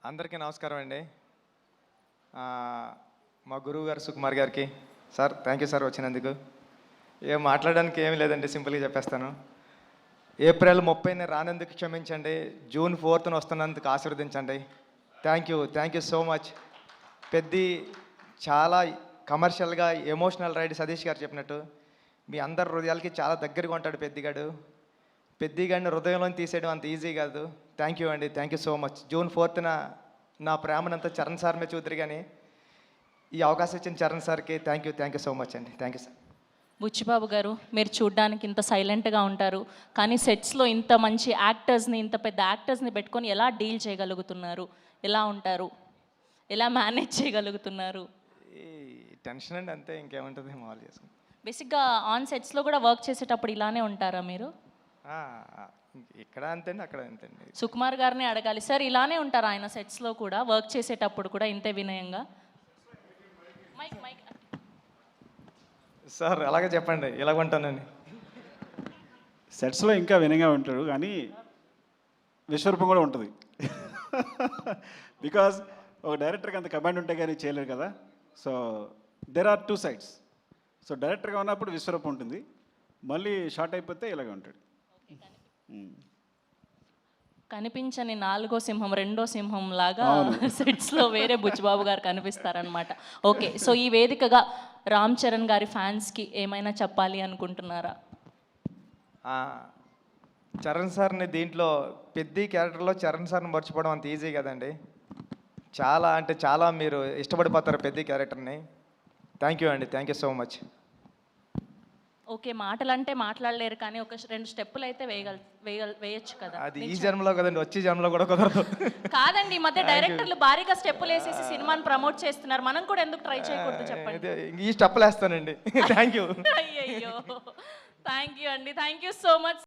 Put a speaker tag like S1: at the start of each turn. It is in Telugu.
S1: అందరికీ నమస్కారం అండి. మా గురువు గారు సుకుమార్ గారికి సార్ థ్యాంక్ యూ సార్ వచ్చినందుకు. ఏం మాట్లాడడానికి ఏమీ లేదండి, సింపుల్గా చెప్పేస్తాను. ఏప్రిల్ 30ని రానందుకు క్షమించండి, జూన్ 4న వస్తున్నందుకు ఆశీర్వదించండి. Thank you so much. Peddi చాలా కమర్షియల్గా ఎమోషనల్ రైడ్ సతీష్ గారు చెప్పినట్టు మీ అందరి హృదయాలకి చాలా దగ్గరగా ఉంటాడు పెద్దిగాడు. పెద్దిగాడిని హృదయంలో తీసేయడం అంత ఈజీ కాదు. థ్యాంక్ యూ అండి, thank you so much. June 4న నా ప్రేమనంతా చరణ్ సార్ మీద చూద్దరు, కానీ ఈ అవకాశం ఇచ్చిన చరణ్ సార్కి థ్యాంక్ యూ సో మచ్ అండి. Thank you sir.
S2: బుచ్చిబాబు గారు, మీరు చూడ్డానికి ఇంత సైలెంట్గా ఉంటారు, కానీ సెట్స్లో ఇంత మంచి యాక్టర్స్ని, ఇంత పెద్ద యాక్టర్స్ని పెట్టుకొని ఎలా డీల్ చేయగలుగుతున్నారు? ఎలా ఉంటారు? ఎలా మేనేజ్ చేయగలుగుతున్నారు?
S1: ఈ టెన్షన్ అండి, అంతే, ఇంకేముంటుంది, మామూలు చేసుకుని.
S2: బేసిక్గా ఆన్ సెట్స్లో కూడా వర్క్ చేసేటప్పుడు ఇలానే ఉంటారా మీరు?
S1: ఇక్కడ అంతేండి, అక్కడ అంతేండి.
S2: సుకుమార్ గారిని అడగాలి సార్, ఇలానే ఉంటారా ఆయన సెట్స్లో కూడా, వర్క్ చేసేటప్పుడు కూడా ఇంతే వినయంగా? మైక్ మైక్
S1: సార్ అలాగే చెప్పండి, ఇలాగ ఉంటానని.
S3: సెట్స్లో ఇంకా వినయంగా ఉంటాడు, కానీ విశ్వరూపం కూడా ఉంటుంది. బికాజ్ ఒక డైరెక్టర్కి అంత కమాండ్ ఉంటే కానీ చేయలేరు కదా. So there are two sides. So డైరెక్టర్గా ఉన్నప్పుడు విశ్వరూపం ఉంటుంది, మళ్ళీ షార్ట్ అయిపోతే ఇలాగే ఉంటాడు.
S2: కనిపించని నాలుగో సింహం, రెండో సింహం లాగా సెట్స్లో వేరే బుచ్చిబాబు గారు కనిపిస్తారనమాట. ఓకే, సో ఈ వేదికగా రామ్ చరణ్ గారి ఫ్యాన్స్కి ఏమైనా చెప్పాలి అనుకుంటున్నారా?
S1: చరణ్ సార్ని దీంట్లో పెద్ద క్యారెక్టర్లో చరణ్ సార్ని మర్చిపోవడం అంత ఈజీ కదండి. చాలా అంటే చాలా మీరు ఇష్టపడిపోతారు పెద్ద క్యారెక్టర్ని. థ్యాంక్ యూ అండి, thank you so much.
S2: Okay, మాటలంటే మాట్లాడలేరు, కానీ ఒక 2 స్టెప్పులు అయితే వేయచ్చు కదా.
S1: అది ఈ జన్మలో కదండి, వచ్చే జన్మలో కూడా కుదరదు.
S2: కాదండి, ఈ మధ్య డైరెక్టర్లు భారీగా స్టెప్పులు వేసేసి సినిమాని ప్రమోట్ చేస్తున్నారు, మనం కూడా ఎందుకు ట్రై చేయకూడదు చెప్పండి.
S1: ఈ స్టెప్పులు వేస్తానండి. Thank you.
S2: అయ్యయ్యో, థ్యాంక్ యూ అండి, థ్యాంక్ యూ సో మచ్.